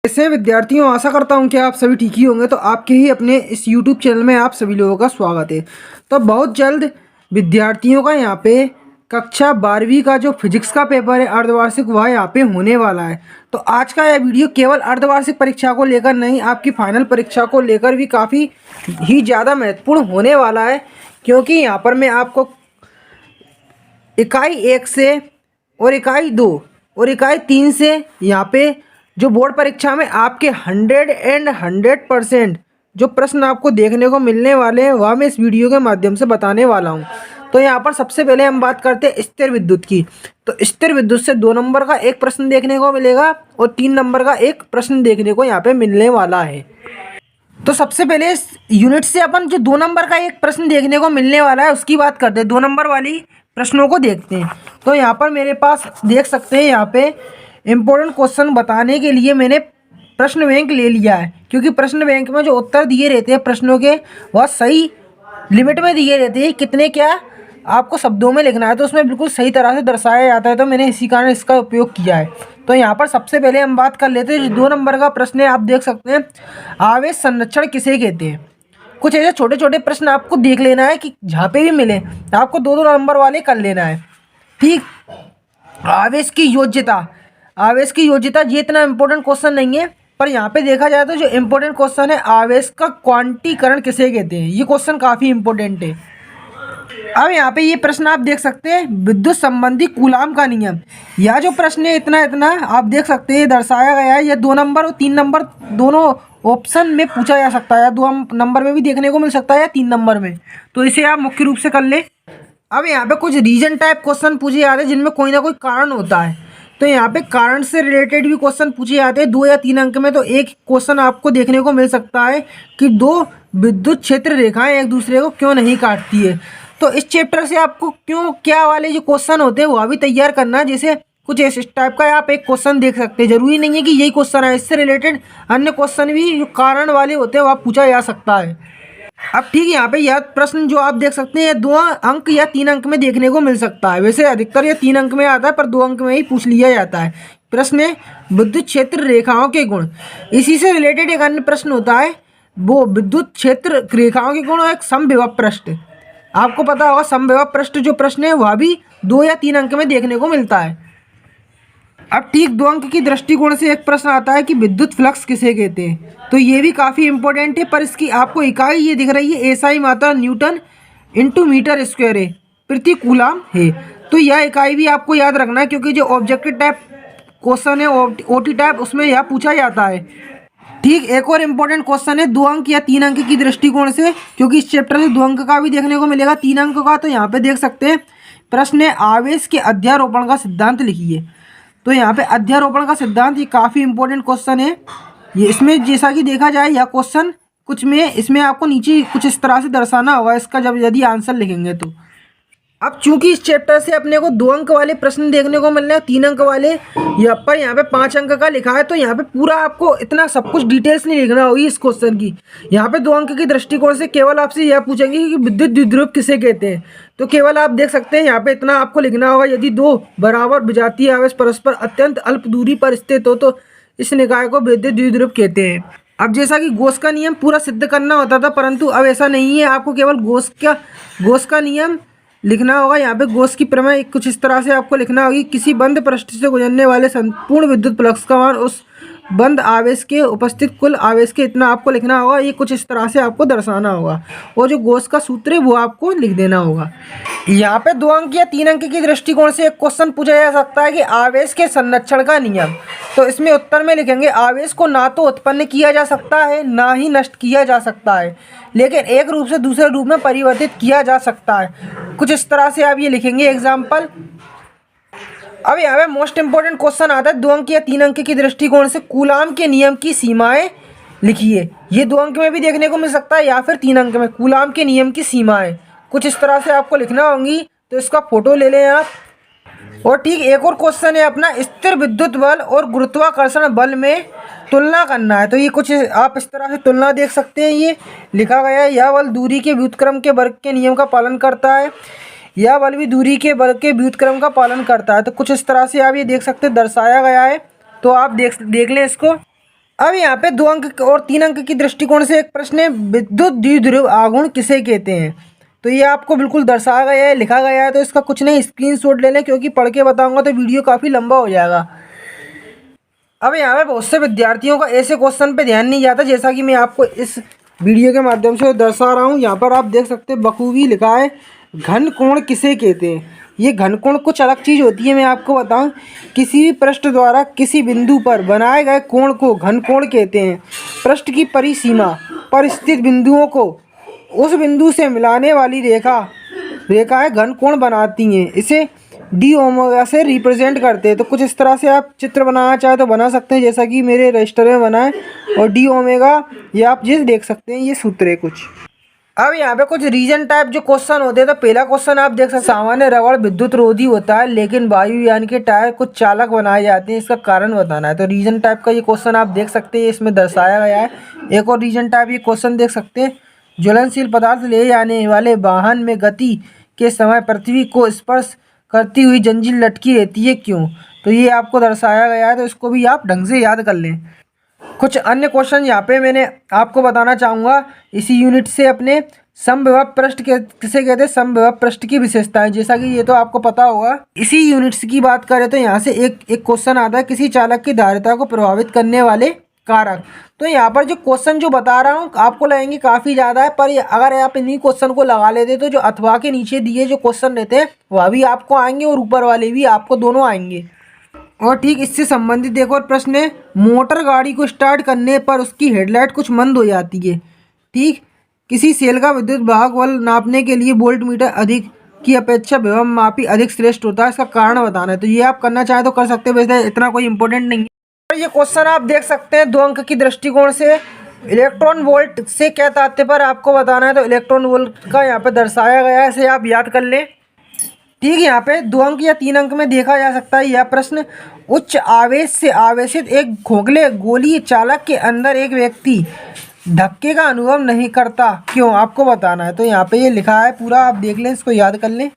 ऐसे विद्यार्थियों, आशा करता हूं कि आप सभी ठीक ही होंगे। तो आपके ही अपने इस YouTube चैनल में आप सभी लोगों का स्वागत है। तो बहुत जल्द विद्यार्थियों का यहाँ पे कक्षा 12वीं का जो फिजिक्स का पेपर है अर्धवार्षिक, वह यहाँ पे होने वाला है। तो आज का यह वीडियो केवल अर्धवार्षिक परीक्षा को लेकर नहीं, आपकी फाइनल परीक्षा को लेकर भी काफ़ी ही ज़्यादा महत्वपूर्ण होने वाला है। क्योंकि यहाँ पर मैं आपको इकाई 1 से और इकाई 2 और इकाई 3 से यहाँ पे जो बोर्ड परीक्षा में आपके 100% जो प्रश्न आपको देखने को मिलने वाले हैं, वह मैं इस वीडियो के माध्यम से बताने वाला हूँ। तो यहाँ पर सबसे पहले हम बात करते हैं स्थिर विद्युत की। तो स्थिर विद्युत से 2 नंबर का एक प्रश्न देखने को मिलेगा और 3 नंबर का एक प्रश्न देखने को यहाँ पे मिलने वाला है। तो सबसे पहले इस यूनिट से अपन जो 2 नंबर का एक प्रश्न देखने को मिलने वाला है उसकी बात करते हैं। 2 नंबर वाली प्रश्नों को देखते हैं। तो यहाँ पर मेरे पास देख सकते हैं, यहाँ पे इम्पोर्टेंट क्वेश्चन बताने के लिए मैंने प्रश्न बैंक ले लिया है। क्योंकि प्रश्न बैंक में जो उत्तर दिए रहते हैं प्रश्नों के, वह सही लिमिट में दिए रहते हैं। कितने क्या आपको शब्दों में लिखना है तो उसमें बिल्कुल सही तरह से दर्शाया जाता है। तो मैंने इसी कारण इसका उपयोग किया है। तो यहाँ पर सबसे पहले हम बात कर लेते हैं। 2 नंबर का प्रश्न है, आप देख सकते हैं, आवेश संरक्षण किसे कहते हैं। कुछ ऐसे छोटे छोटे प्रश्न आपको देख लेना है कि जहाँ पे भी मिले आपको 2-2 नंबर वाले कर लेना है। ठीक। आवेश की योज्यता, आवेश की योज्यता ये इतना इम्पोर्टेंट क्वेश्चन नहीं है, पर यहाँ पे देखा जाए तो जो इम्पोर्टेंट क्वेश्चन है, आवेश का क्वांटीकरण किसे कहते हैं, ये क्वेश्चन काफ़ी इम्पोर्टेंट है। अब यहाँ पे ये प्रश्न आप देख सकते हैं, विद्युत संबंधी कूलाम का नियम। यह जो प्रश्न है इतना आप देख सकते हैं दर्शाया गया है। यह 2 नंबर और 3 नंबर दोनों ऑप्शन में पूछा जा सकता है, या 2 नंबर में भी देखने को मिल सकता है या 3 नंबर में। तो इसे आप मुख्य रूप से कर ले। अब यहाँ पे कुछ रीजन टाइप क्वेश्चन पूछे जाते हैं जिनमें कोई ना कोई कारण होता है। तो यहाँ पे कारण से रिलेटेड भी क्वेश्चन पूछे जाते हैं 2 या 3 अंक में। तो एक क्वेश्चन आपको देखने को मिल सकता है कि 2 विद्युत क्षेत्र रेखाएं एक दूसरे को क्यों नहीं काटती है। तो इस चैप्टर से आपको क्यों क्या वाले जो क्वेश्चन होते हैं वह भी तैयार करना है। जैसे कुछ इस टाइप का आप एक क्वेश्चन देख सकते हैं। जरूरी नहीं है कि यही क्वेश्चन है, इससे रिलेटेड अन्य क्वेश्चन भी जो कारण वाले होते हैं वह पूछा जा सकता है। अब ठीक, यहाँ पे यह प्रश्न जो आप देख सकते हैं 2 अंक या 3 अंक में देखने को मिल सकता है। वैसे अधिकतर यह 3 अंक में आता है, पर 2 अंक में ही पूछ लिया जाता है। प्रश्न है विद्युत क्षेत्र रेखाओं के गुण। इसी से रिलेटेड एक अन्य प्रश्न होता है, वो विद्युत क्षेत्र रेखाओं के गुण और एक समविभव पृष्ठ। आपको पता होगा समविभव पृष्ठ जो प्रश्न है वह भी 2 या 3 अंक में देखने को मिलता है। अब ठीक 2 अंक की दृष्टिकोण से एक प्रश्न आता है कि विद्युत फ्लक्स किसे कहते हैं। तो ये भी काफ़ी इंपॉर्टेंट है, पर इसकी आपको इकाई ये दिख रही है, एसआई मात्रा न्यूटन इंटू मीटर स्क्वायर है, प्रति कूलाम है। तो यह इकाई भी आपको याद रखना है, क्योंकि जो ऑब्जेक्टिव टाइप क्वेश्चन है ओटी टाइप, उसमें यह पूछा जाता है। ठीक, एक और इम्पोर्टेंट क्वेश्चन है 2 अंक या 3 अंक की दृष्टिकोण से, क्योंकि इस चैप्टर से 2 अंक का भी देखने को मिलेगा, 3 अंक का। तो यहाँ पे देख सकते हैं प्रश्न है आवेश के अध्यारोपण का सिद्धांत लिखिए। तो यहाँ पे अध्यारोपण का सिद्धांत ये काफ़ी इंपॉर्टेंट क्वेश्चन है। ये इसमें जैसा कि देखा जाए यह क्वेश्चन कुछ में इसमें आपको नीचे कुछ इस तरह से दर्शाना होगा इसका, जब यदि आंसर लिखेंगे तो। अब चूंकि इस चैप्टर से अपने को 2 अंक वाले प्रश्न देखने को मिल रहे हैं, 3 अंक वाले यहाँ पे 5 अंक का लिखा है। तो यहाँ पे पूरा आपको इतना सब कुछ डिटेल्स नहीं लिखना होगी इस क्वेश्चन की। यहाँ पे 2 अंक की दृष्टिकोण से केवल आपसे यह पूछेंगे कि विद्युत द्विध्रुव किसे कहते हैं। तो केवल आप देख सकते हैं यहाँ पे इतना आपको लिखना होगा, यदि 2 बराबर विजातीय आवेश परस्पर अत्यंत अल्प दूरी पर स्थित हो तो इस निकाय को विद्युत द्विध्रुव कहते हैं। अब जैसा कि गॉस का नियम पूरा सिद्ध करना होता था, परंतु अब ऐसा नहीं है। आपको केवल गॉस का नियम लिखना होगा। यहाँ पे गॉस की प्रमेय कुछ इस तरह से आपको लिखना होगी, किसी बंद पृष्ठ से गुजरने वाले संपूर्ण विद्युत फ्लक्स का मान उस बंद आवेश के उपस्थित कुल आवेश के इतना आपको लिखना होगा। ये कुछ इस तरह से आपको दर्शाना होगा, और जो गॉस का सूत्र है वो आपको लिख देना होगा। यहाँ पे 2 अंक या 3 अंक की दृष्टिकोण से एक क्वेश्चन पूछा जा सकता है कि आवेश के संरक्षण का नियम। तो इसमें उत्तर में लिखेंगे आवेश को ना तो उत्पन्न किया जा सकता है ना ही नष्ट किया जा सकता है, लेकिन एक रूप से दूसरे रूप में परिवर्तित किया जा सकता है। कुछ इस तरह से आप ये लिखेंगे एग्जाम्पल। अब यहाँ पे मोस्ट इंपोर्टेंट क्वेश्चन आता है 2 अंक या 3 अंक की दृष्टिकोण से, कूलाम के नियम की सीमाएं लिखिए। ये 2 अंक में भी देखने को मिल सकता है या फिर 3 अंक में। कूलाम के नियम की सीमाएं कुछ इस तरह से आपको लिखना होंगी। तो इसका फोटो ले लें आप। और ठीक, एक और क्वेश्चन है अपना, स्थिर विद्युत बल और गुरुत्वाकर्षण बल में तुलना करना है। तो ये कुछ आप इस तरह से तुलना देख सकते हैं, ये लिखा गया है, यह बल दूरी के व्युत्क्रम के वर्ग के नियम का पालन करता है, यह बल भी दूरी के वर्ग के व्युत्क्रम का पालन करता है। तो कुछ इस तरह से आप ये देख सकते हैं दर्शाया गया है। तो आप देख लें इसको। अब यहाँ पे 2 अंक और 3 अंक की दृष्टिकोण से एक प्रश्न है, विद्युत द्विध्रुव आघूर्ण किसे कहते हैं। तो ये आपको बिल्कुल दर्शाया गया है, लिखा गया है, तो इसका कुछ नहीं स्क्रीनशॉट ले लें, क्योंकि पढ़ के बताऊंगा तो वीडियो काफ़ी लंबा हो जाएगा। अब यहाँ पे बहुत से विद्यार्थियों का ऐसे क्वेश्चन पे ध्यान नहीं जाता, जैसा कि मैं आपको इस वीडियो के माध्यम से दर्शा रहा हूँ। यहाँ पर आप देख सकते हैं बखूबी लिखा है, घन कोण किसे कहते हैं। ये घन कोण कुछ अलग चीज़ होती है, मैं आपको बताऊं। किसी भी पृष्ठ द्वारा किसी बिंदु पर बनाए गए कोण को घन कोण कहते हैं। पृष्ठ की परिसीमा पर स्थित बिंदुओं को उस बिंदु से मिलाने वाली रेखाएं घन कोण बनाती हैं। इसे डी ओमेगा से रिप्रेजेंट करते हैं। तो कुछ इस तरह से आप चित्र बनाना चाहे तो बना सकते हैं, जैसा कि मेरे रजिस्टर में बना है। और डी ओमेगा ये आप जिस देख सकते हैं, ये सूत्र है कुछ। अब यहाँ पे कुछ रीजन टाइप जो क्वेश्चन होते हैं, तो पहला क्वेश्चन आप देख सकते हैं, सामान्य रबड़ विद्युत रोधी होता है, लेकिन वायुयान के टायर कुछ चालक बनाए जाते हैं, इसका कारण बताना है। तो रीजन टाइप का ये क्वेश्चन आप देख सकते हैं, इसमें दर्शाया गया है। एक और रीजन टाइप ये क्वेश्चन देख सकते हैं, ज्वलनशील पदार्थ ले जाने वाले वाहन में गति के समय पृथ्वी को स्पर्श करती हुई जंजीर लटकी रहती है, क्यों। तो ये आपको दर्शाया गया है, तो इसको भी आप ढंग से याद कर लें। कुछ अन्य क्वेश्चन यहाँ पे मैंने आपको बताना चाहूँगा इसी यूनिट से अपने। समविभव पृष्ठ किसे कहते हैं, समविभव पृष्ठ की विशेषताएं, जैसा कि ये तो आपको पता होगा। इसी यूनिट्स की बात करें तो यहाँ से एक क्वेश्चन आता है, किसी चालक की धारिता को प्रभावित करने वाले कारक। तो यहाँ पर जो क्वेश्चन जो बता रहा हूँ आपको लगेंगे काफ़ी ज़्यादा है, पर अगर आप इन्हीं क्वेश्चन को लगा लेते तो जो अथवा के नीचे दिए जो क्वेश्चन रहते हैं वह भी आपको आएंगे और ऊपर वाले भी आपको दोनों आएंगे। और ठीक इससे संबंधित एक और प्रश्न है, मोटर गाड़ी को स्टार्ट करने पर उसकी हेडलाइट कुछ मंद हो जाती है। ठीक, किसी सेल का विद्युत वाहक बल नापने के लिए वोल्ट मीटर अधिक की अपेक्षा विभव मापी अधिक श्रेष्ठ होता है, इसका कारण बताना है। तो ये आप करना चाहें तो कर सकते हैं, वैसे इतना कोई इंपॉर्टेंट नहीं है। और ये क्वेश्चन आप देख सकते हैं 2 अंक की दृष्टिकोण से, इलेक्ट्रॉन वोल्ट से क्या तात्पर्य पर आपको बताना है। तो इलेक्ट्रॉन वोल्ट का यहाँ पे दर्शाया गया है, इसे आप याद कर लें। ठीक, यहाँ पे 2 अंक या 3 अंक में देखा जा सकता है यह प्रश्न, उच्च आवेश से आवेशित एक खोखले गोलीय चालक के अंदर एक व्यक्ति धक्के का अनुभव नहीं करता, क्यों, आपको बताना है। तो यहाँ पे ये लिखा है पूरा, आप देख लें, इसको याद कर लें।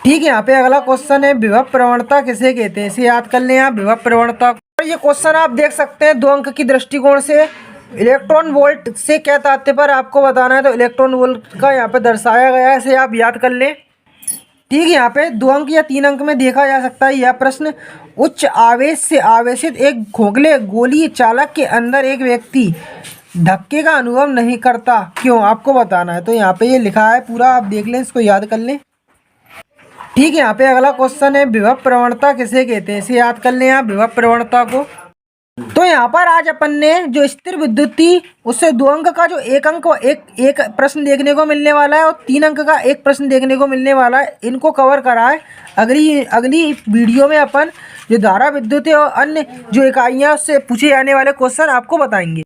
ठीक है, यहाँ पे अगला क्वेश्चन है, विभव प्रवणता किसे कहते हैं, इसे याद कर लें आप, विभव प्रवणता। और ये क्वेश्चन आप देख सकते हैं 2 अंक की दृष्टिकोण से, इलेक्ट्रॉन वोल्ट से क्या तात्पर्य पर आपको बताना है। तो इलेक्ट्रॉन वोल्ट का यहाँ पे दर्शाया गया है, इसे आप याद कर लें। ठीक है, यहाँ पे 2 अंक या 3 अंक में देखा जा सकता है यह प्रश्न, उच्च आवेश से आवेशित एक खोखले गोलीय चालक के अंदर एक व्यक्ति धक्के का अनुभव नहीं करता, क्यों, आपको बताना है। तो यहाँ पे ये लिखा है पूरा, आप देख लें, इसको याद कर लें। ठीक है, यहाँ पे अगला क्वेश्चन है, विभव प्रवणता किसे कहते हैं, इसे याद कर लें आप, विभव प्रवणता को। तो यहाँ पर आज अपन ने जो स्थिर विद्युत थी उससे 2 अंक का जो एक प्रश्न देखने को मिलने वाला है और 3 अंक का एक प्रश्न देखने को मिलने वाला है, इनको कवर करा है। अगली वीडियो में अपन जो धारा विद्युत है और अन्य जो इकाइयाँ उससे पूछे जाने वाले क्वेश्चन आपको बताएंगे।